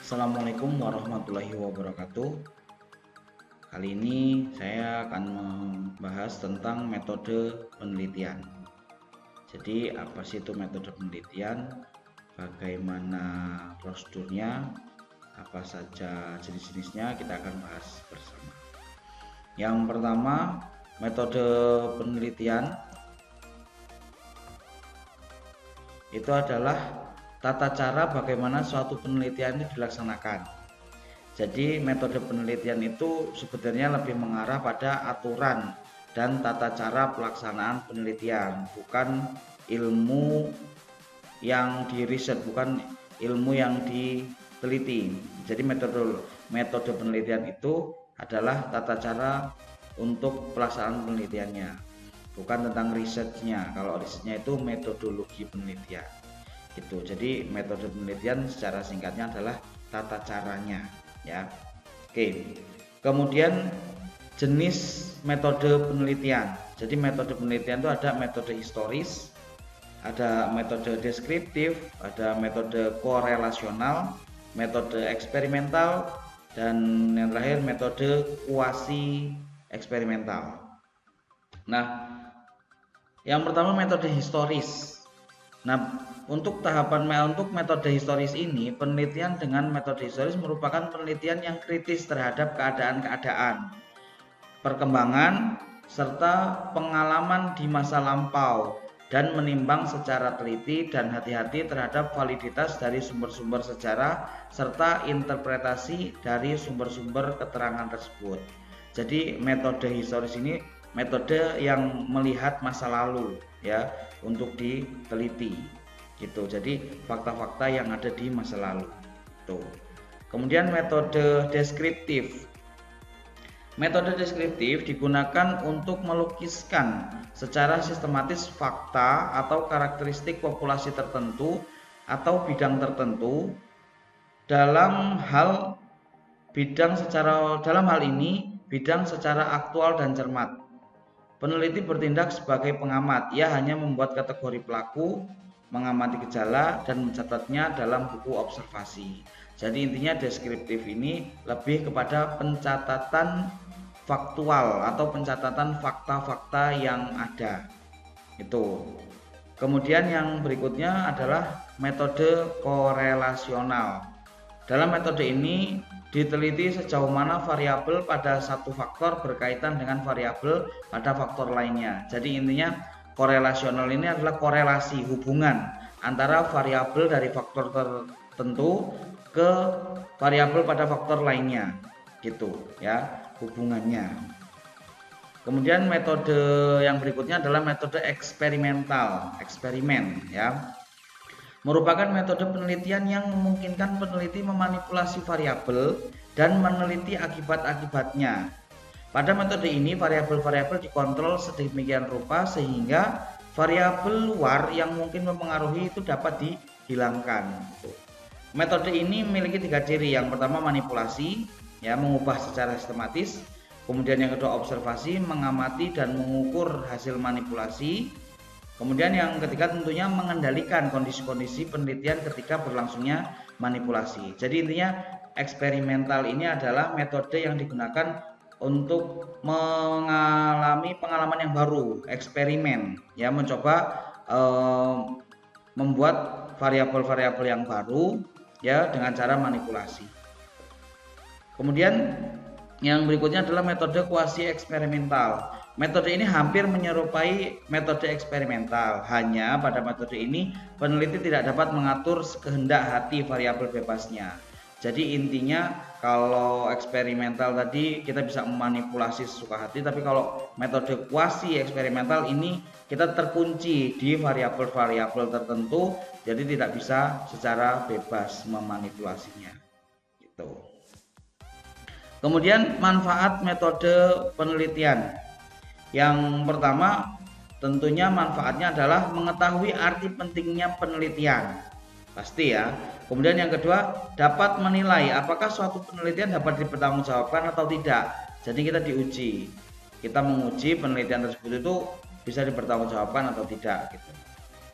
Assalamualaikum warahmatullahi wabarakatuh. Kali ini saya akan membahas tentang metode penelitian. Jadi apa sih itu metode penelitian? Bagaimana prosedurnya? Apa saja jenis-jenisnya? Kita akan bahas bersama. Yang pertama, metode penelitian itu adalah tata cara bagaimana suatu penelitian itu dilaksanakan. Jadi metode penelitian itu sebenarnya lebih mengarah pada aturan dan tata cara pelaksanaan penelitian, bukan ilmu yang diriset, bukan ilmu yang diteliti. Jadi metode penelitian itu adalah tata cara untuk pelaksanaan penelitiannya, bukan tentang risetnya. Kalau risetnya itu metodologi penelitian. Gitu. Jadi metode penelitian secara singkatnya adalah tata caranya. Ya, oke. Kemudian jenis metode penelitian. Jadi metode penelitian itu ada metode historis, ada metode deskriptif, ada metode korelasional, metode eksperimental, dan yang terakhir metode kuasi eksperimental. Nah, yang pertama metode historis. Nah, untuk metode historis ini, penelitian dengan metode historis merupakan penelitian yang kritis terhadap keadaan-keadaan, perkembangan, serta pengalaman di masa lampau dan menimbang secara teliti dan hati-hati terhadap validitas dari sumber-sumber sejarah serta interpretasi dari sumber-sumber keterangan tersebut. Jadi metode historis ini metode yang melihat masa lalu ya untuk diteliti gitu. Jadi fakta-fakta yang ada di masa lalu tuh. Kemudian metode deskriptif. Metode deskriptif digunakan untuk melukiskan secara sistematis fakta atau karakteristik populasi tertentu atau bidang tertentu dalam hal ini bidang secara aktual dan cermat. Peneliti bertindak sebagai pengamat. Ia hanya membuat kategori pelaku, mengamati gejala, dan mencatatnya dalam buku observasi. Jadi intinya deskriptif ini lebih kepada pencatatan faktual atau pencatatan fakta-fakta yang ada. Itu. Kemudian yang berikutnya adalah metode korelasional. Dalam metode ini diteliti sejauh mana variabel pada satu faktor berkaitan dengan variabel pada faktor lainnya. Jadi intinya korelasional ini adalah korelasi, hubungan antara variabel dari faktor tertentu ke variabel pada faktor lainnya, gitu ya hubungannya. Kemudian metode yang berikutnya adalah metode eksperimental, eksperimen ya. Merupakan metode penelitian yang memungkinkan peneliti memanipulasi variabel dan meneliti akibat-akibatnya. Pada metode ini variabel-variabel dikontrol sedemikian rupa sehingga variabel luar yang mungkin mempengaruhi itu dapat dihilangkan. Metode ini memiliki 3 ciri. Yang pertama manipulasi, ya mengubah secara sistematis. Kemudian yang kedua observasi, mengamati dan mengukur hasil manipulasi. Kemudian yang ketiga tentunya mengendalikan kondisi-kondisi penelitian ketika berlangsungnya manipulasi. Jadi intinya eksperimental ini adalah metode yang digunakan untuk mengalami pengalaman yang baru, eksperimen, ya mencoba membuat variabel-variabel yang baru, ya dengan cara manipulasi. Kemudian yang berikutnya adalah metode kuasi eksperimental. Metode ini hampir menyerupai metode eksperimental, hanya pada metode ini peneliti tidak dapat mengatur kehendak hati variabel bebasnya. Jadi intinya kalau eksperimental tadi kita bisa memanipulasi sesuka hati, tapi kalau metode kuasi eksperimental ini kita terkunci di variabel-variabel tertentu, jadi tidak bisa secara bebas memanipulasinya. Gitu. Kemudian manfaat metode penelitian. Yang pertama tentunya manfaatnya adalah mengetahui arti pentingnya penelitian. Pasti ya. Kemudian yang kedua dapat menilai apakah suatu penelitian dapat dipertanggungjawabkan atau tidak. Jadi kita diuji. Kita menguji penelitian tersebut itu bisa dipertanggungjawabkan atau tidak gitu.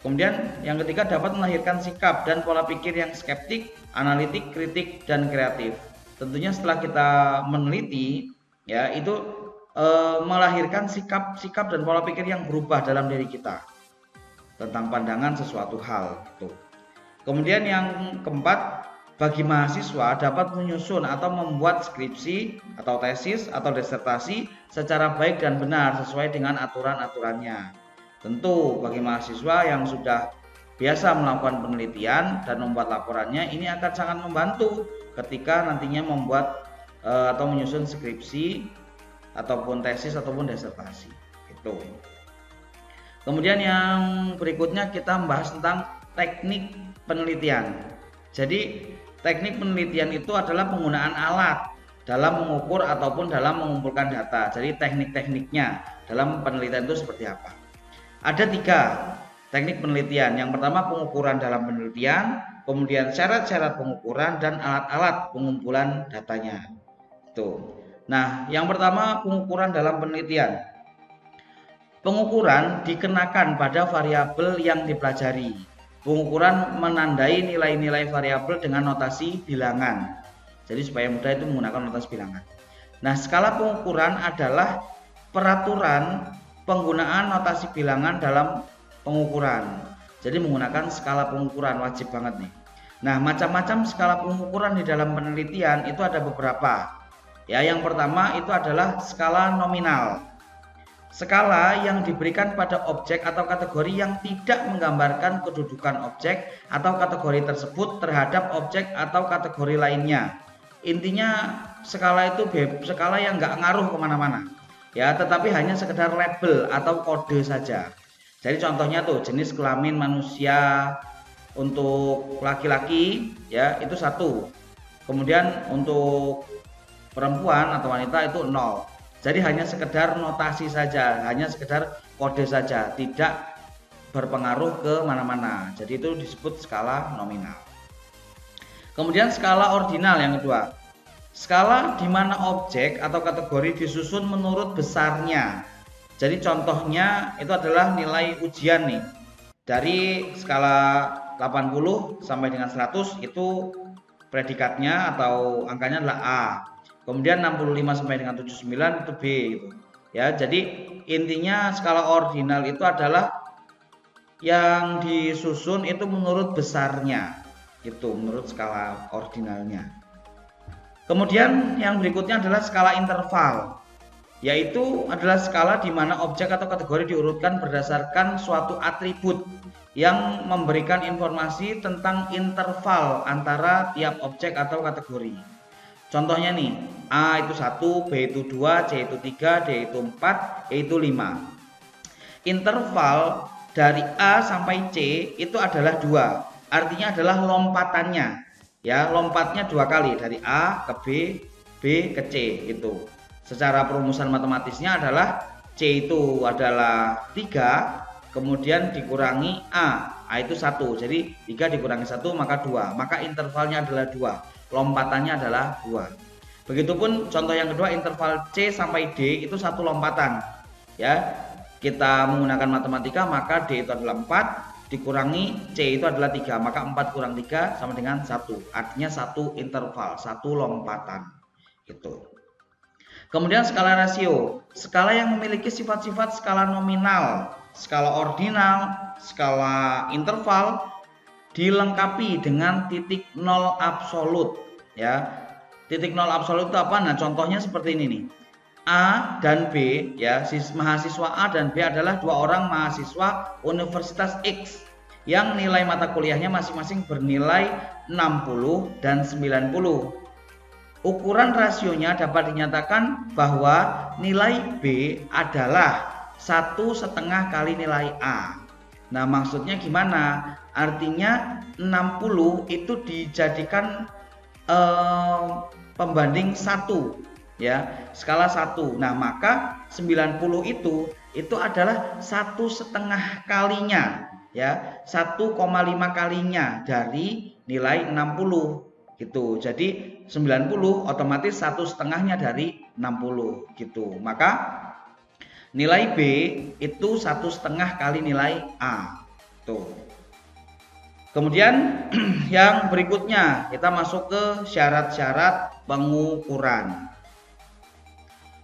Kemudian yang ketiga dapat melahirkan sikap dan pola pikir yang skeptik, analitik, kritik, dan kreatif. Tentunya setelah kita meneliti, ya itu melahirkan sikap dan pola pikir yang berubah dalam diri kita tentang pandangan sesuatu hal. Kemudian yang keempat, bagi mahasiswa dapat menyusun atau membuat skripsi atau tesis atau disertasi secara baik dan benar sesuai dengan aturan-aturannya. Tentu bagi mahasiswa yang sudah biasa melakukan penelitian dan membuat laporannya, ini akan sangat membantu ketika nantinya membuat atau menyusun skripsi ataupun tesis ataupun disertasi. Itu. Kemudian yang berikutnya kita membahas tentang teknik penelitian. Jadi teknik penelitian itu adalah penggunaan alat dalam mengukur ataupun dalam mengumpulkan data. Jadi teknik-tekniknya dalam penelitian itu seperti apa? Ada 3 teknik penelitian. Yang pertama pengukuran dalam penelitian, kemudian syarat-syarat pengukuran, dan alat-alat pengumpulan datanya. Tuh. Nah, yang pertama pengukuran dalam penelitian. Pengukuran dikenakan pada variabel yang dipelajari. Pengukuran menandai nilai-nilai variabel dengan notasi bilangan. Jadi supaya mudah itu menggunakan notasi bilangan. Nah, skala pengukuran adalah peraturan penggunaan notasi bilangan dalam pengukuran. Jadi menggunakan skala pengukuran wajib banget nih. Nah, macam-macam skala pengukuran di dalam penelitian itu ada beberapa. Ya, yang pertama itu adalah skala nominal. Skala yang diberikan pada objek atau kategori yang tidak menggambarkan kedudukan objek atau kategori tersebut terhadap objek atau kategori lainnya. Intinya skala itu skala yang nggak ngaruh kemana-mana. Ya, tetapi hanya sekedar label atau kode saja. Jadi contohnya tuh jenis kelamin manusia untuk laki-laki ya itu 1. Kemudian untuk perempuan atau wanita itu 0. Jadi hanya sekedar notasi saja, hanya sekedar kode saja, tidak berpengaruh ke mana-mana. Jadi itu disebut skala nominal. Kemudian skala ordinal yang kedua. Skala di mana objek atau kategori disusun menurut besarnya. Jadi contohnya itu adalah nilai ujian nih. Dari skala 80 sampai dengan 100 itu predikatnya atau angkanya adalah A. Kemudian 65 sampai dengan 79 itu B gitu. Ya, jadi intinya skala ordinal itu adalah yang disusun itu menurut besarnya. Itu menurut skala ordinalnya. Kemudian yang berikutnya adalah skala interval, yaitu adalah skala di mana objek atau kategori diurutkan berdasarkan suatu atribut yang memberikan informasi tentang interval antara tiap objek atau kategori. Contohnya nih, A itu 1, B itu 2, C itu 3, D itu 4, E itu 5. Interval dari A sampai C itu adalah 2, artinya adalah lompatannya. Ya, lompatnya 2 kali dari A ke B, B ke C itu. Secara perumusan matematisnya adalah C itu adalah 3, kemudian dikurangi A itu 1. Jadi 3 dikurangi 1 maka 2. Maka intervalnya adalah 2. Lompatannya adalah 2. Begitupun contoh yang kedua, interval C sampai D itu 1 lompatan. Ya, kita menggunakan matematika maka D itu adalah 4. Dikurangi C itu adalah 3, maka 4 kurang 3 sama dengan 1. Artinya 1 interval, 1 lompatan. Gitu. Kemudian skala rasio. Skala yang memiliki sifat-sifat skala nominal, skala ordinal, skala interval dilengkapi dengan titik nol absolut. Ya. Titik nol absolut itu apa? Nah, contohnya seperti ini nih. A dan B, ya, mahasiswa A dan B adalah 2 orang mahasiswa Universitas X yang nilai mata kuliahnya masing-masing bernilai 60 dan 90. Ukuran rasionya dapat dinyatakan bahwa nilai B adalah 1,5 kali nilai A. Nah, maksudnya gimana? Artinya 60 itu dijadikan pembanding 1. Ya, skala 1. Nah, maka 90 itu adalah 1,5 kalinya, ya, 1,5 kalinya dari nilai 60 gitu. Jadi 90 otomatis 1,5-nya dari 60 gitu. Maka nilai B itu 1,5 kali nilai A. Tuh. Kemudian yang berikutnya kita masuk ke syarat-syarat pengukuran.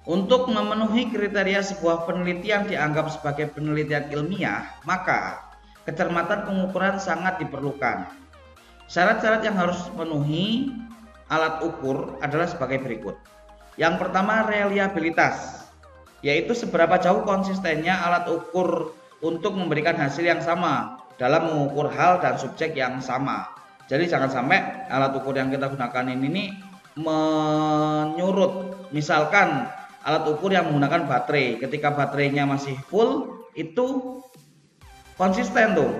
Untuk memenuhi kriteria sebuah penelitian dianggap sebagai penelitian ilmiah, maka kecermatan pengukuran sangat diperlukan. Syarat-syarat yang harus dipenuhi alat ukur adalah sebagai berikut. Yang pertama, reliabilitas, yaitu seberapa jauh konsistennya alat ukur untuk memberikan hasil yang sama dalam mengukur hal dan subjek yang sama. Jadi jangan sampai alat ukur yang kita gunakan ini menyurut. Misalkan alat ukur yang menggunakan baterai, ketika baterainya masih full itu konsisten tuh,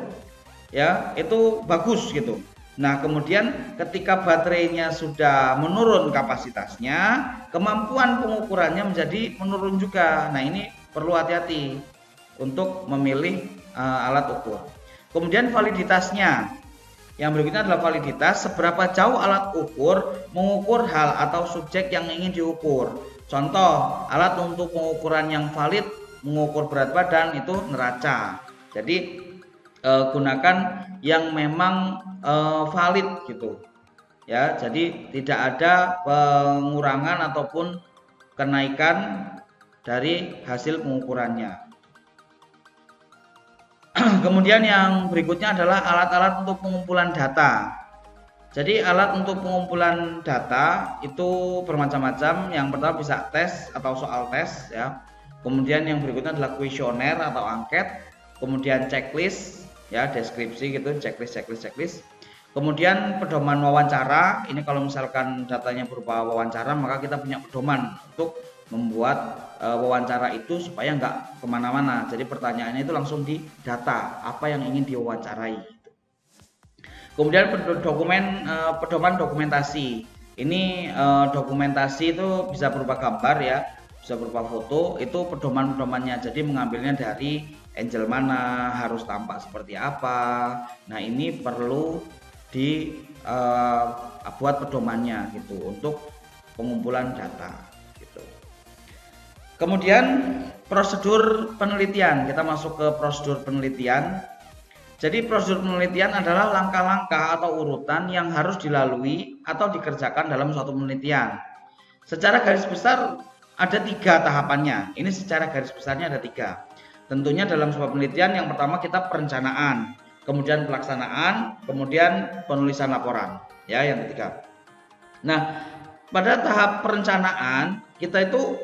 ya itu bagus gitu. Nah kemudian ketika baterainya sudah menurun kapasitasnya, kemampuan pengukurannya menjadi menurun juga. Nah ini perlu hati-hati untuk memilih alat ukur. Kemudian validitasnya, yang berikutnya adalah validitas, seberapa jauh alat ukur mengukur hal atau subjek yang ingin diukur. Contoh, alat untuk pengukuran yang valid mengukur berat badan itu neraca. Jadi gunakan yang memang valid gitu ya, jadi tidak ada pengurangan ataupun kenaikan dari hasil pengukurannya. Kemudian yang berikutnya adalah alat-alat untuk pengumpulan data. Jadi alat untuk pengumpulan data itu bermacam-macam. Yang pertama bisa tes atau soal tes ya. Kemudian yang berikutnya adalah kuesioner atau angket. Kemudian checklist ya, deskripsi gitu, checklist. Kemudian pedoman wawancara. Ini kalau misalkan datanya berupa wawancara, maka kita punya pedoman untuk membuat wawancara itu supaya nggak kemana-mana. Jadi pertanyaannya itu langsung di data apa yang ingin diwawancarai. Kemudian pedoman dokumentasi. Ini dokumentasi itu bisa berupa gambar ya, bisa berupa foto. Itu pedoman-pedomannya. Jadi mengambilnya dari angel mana, harus tampak seperti apa. Nah ini perlu dibuat pedomannya gitu untuk pengumpulan data. Kemudian prosedur penelitian, kita masuk ke prosedur penelitian. Jadi prosedur penelitian adalah langkah-langkah atau urutan yang harus dilalui atau dikerjakan dalam suatu penelitian. Secara garis besar ada 3 tahapannya. Ini secara garis besarnya ada 3. Tentunya dalam sebuah penelitian yang pertama kita perencanaan, kemudian pelaksanaan, kemudian penulisan laporan. Ya, yang ketiga. Nah, pada tahap perencanaan kita itu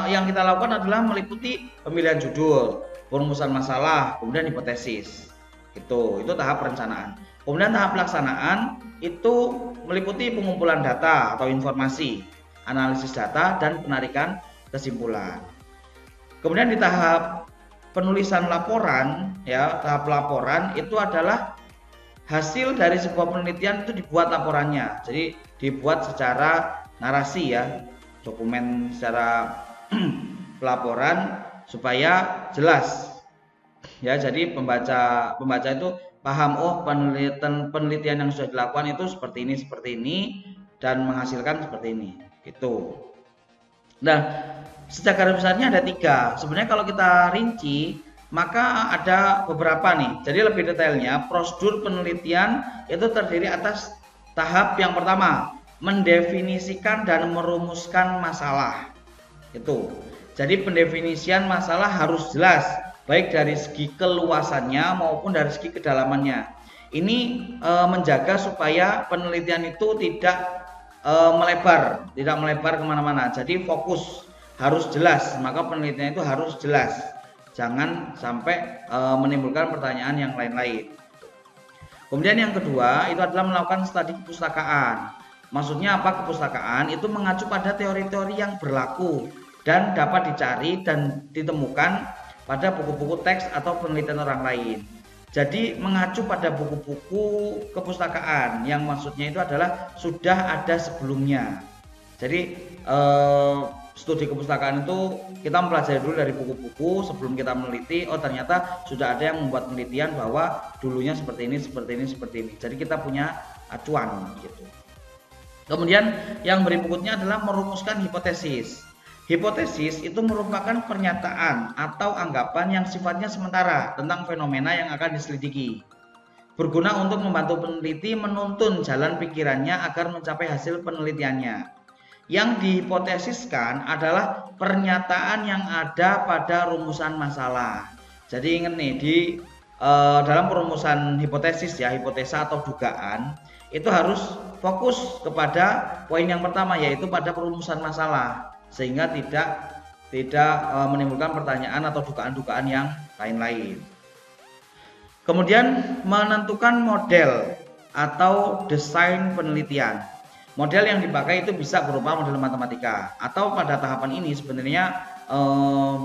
yang kita lakukan adalah meliputi pemilihan judul, perumusan masalah, kemudian hipotesis. Itu tahap perencanaan. Kemudian tahap pelaksanaan itu meliputi pengumpulan data atau informasi, analisis data dan penarikan kesimpulan. Kemudian di tahap penulisan laporan ya, tahap laporan itu adalah hasil dari sebuah penelitian itu dibuat laporannya. Jadi dibuat secara narasi ya, dokumen secara pelaporan supaya jelas ya. Jadi pembaca itu paham, oh penelitian yang sudah dilakukan itu seperti ini dan menghasilkan seperti ini gitu. Nah secara besarnya ada 3. Sebenarnya kalau kita rinci maka ada beberapa nih. Jadi lebih detailnya prosedur penelitian itu terdiri atas tahap yang pertama, mendefinisikan dan merumuskan masalah. Itu. Jadi pendefinisian masalah harus jelas, baik dari segi keluasannya maupun dari segi kedalamannya. Ini menjaga supaya penelitian itu tidak melebar kemana-mana. Jadi fokus, harus jelas. Maka penelitian itu harus jelas. Jangan sampai menimbulkan pertanyaan yang lain-lain. Kemudian yang kedua itu adalah melakukan studi kepustakaan. Maksudnya apa? Kepustakaan itu mengacu pada teori-teori yang berlaku dan dapat dicari dan ditemukan pada buku-buku teks atau penelitian orang lain. Jadi mengacu pada buku-buku kepustakaan yang maksudnya itu adalah sudah ada sebelumnya. Jadi studi kepustakaan itu kita mempelajari dulu dari buku-buku sebelum kita meneliti. Oh ternyata sudah ada yang membuat penelitian bahwa dulunya seperti ini. Jadi kita punya acuan gitu. Kemudian yang berikutnya adalah merumuskan hipotesis. Hipotesis itu merupakan pernyataan atau anggapan yang sifatnya sementara tentang fenomena yang akan diselidiki. Berguna untuk membantu peneliti menuntun jalan pikirannya agar mencapai hasil penelitiannya. Yang dihipotesiskan adalah pernyataan yang ada pada rumusan masalah. Jadi ingat nih, di dalam perumusan hipotesis ya, hipotesa atau dugaan, itu harus fokus kepada poin yang pertama, yaitu pada perumusan masalah, sehingga tidak menimbulkan pertanyaan atau dugaan-dugaan yang lain-lain. Kemudian menentukan model atau desain penelitian. Model yang dipakai itu bisa berupa model matematika, atau pada tahapan ini sebenarnya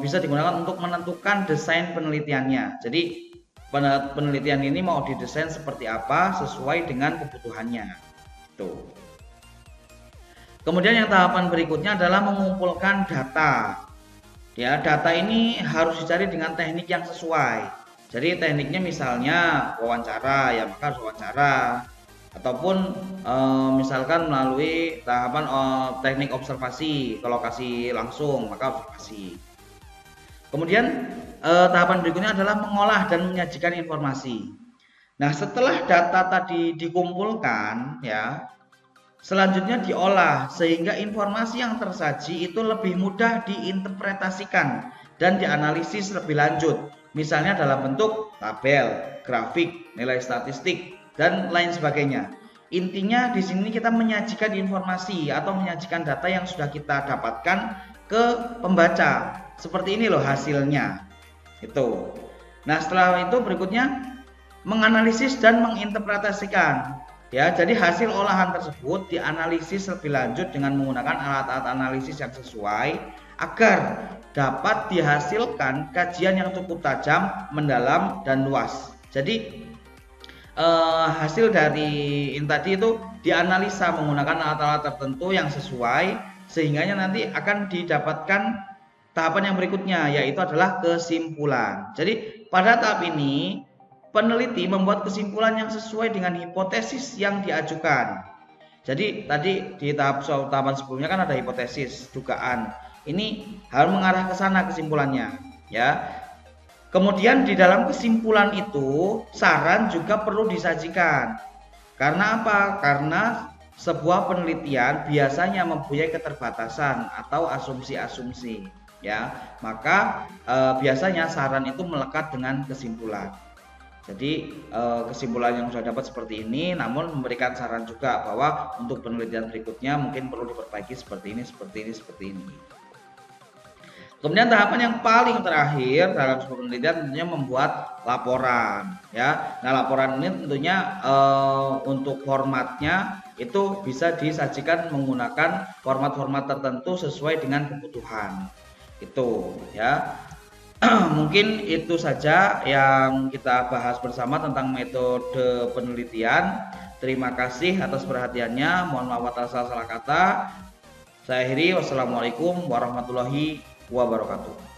bisa digunakan untuk menentukan desain penelitiannya. Jadi penelitian ini mau didesain seperti apa sesuai dengan kebutuhannya. Tuh. Kemudian yang tahapan berikutnya adalah mengumpulkan data. Ya, data ini harus dicari dengan teknik yang sesuai. Jadi tekniknya misalnya wawancara, ya maka harus wawancara, ataupun misalkan melalui tahapan teknik observasi ke lokasi langsung, maka observasi. Kemudian tahapan berikutnya adalah mengolah dan menyajikan informasi. Nah, setelah data tadi dikumpulkan, ya, selanjutnya diolah sehingga informasi yang tersaji itu lebih mudah diinterpretasikan dan dianalisis lebih lanjut. Misalnya dalam bentuk tabel, grafik, nilai statistik, dan lain sebagainya. Intinya di sini kita menyajikan informasi atau menyajikan data yang sudah kita dapatkan ke pembaca. Seperti ini loh hasilnya. Itu. Nah, setelah itu berikutnya menganalisis dan menginterpretasikan. Ya, jadi hasil olahan tersebut dianalisis lebih lanjut dengan menggunakan alat-alat analisis yang sesuai agar dapat dihasilkan kajian yang cukup tajam, mendalam, dan luas. Jadi hasil dari ini tadi itu dianalisa menggunakan alat-alat tertentu yang sesuai, sehingga nanti akan didapatkan tahapan yang berikutnya, yaitu adalah kesimpulan. Jadi pada tahap ini peneliti membuat kesimpulan yang sesuai dengan hipotesis yang diajukan. Jadi tadi di tahapan sebelumnya kan ada hipotesis, dugaan. Ini harus mengarah ke sana kesimpulannya, ya. Kemudian di dalam kesimpulan itu saran juga perlu disajikan. Karena apa? Karena sebuah penelitian biasanya mempunyai keterbatasan atau asumsi-asumsi, ya. Maka biasanya saran itu melekat dengan kesimpulan. Jadi kesimpulan yang sudah dapat seperti ini, namun memberikan saran juga bahwa untuk penelitian berikutnya mungkin perlu diperbaiki seperti ini, seperti ini, seperti ini. Kemudian tahapan yang paling terakhir dalam sebuah penelitian tentunya membuat laporan, ya. Nah, laporan ini tentunya untuk formatnya itu bisa disajikan menggunakan format-format tertentu sesuai dengan kebutuhan. Itu, ya. Mungkin itu saja yang kita bahas bersama tentang metode penelitian. Terima kasih atas perhatiannya. Mohon maaf atas salah kata. Saya akhiri. Wassalamualaikum warahmatullahi wabarakatuh.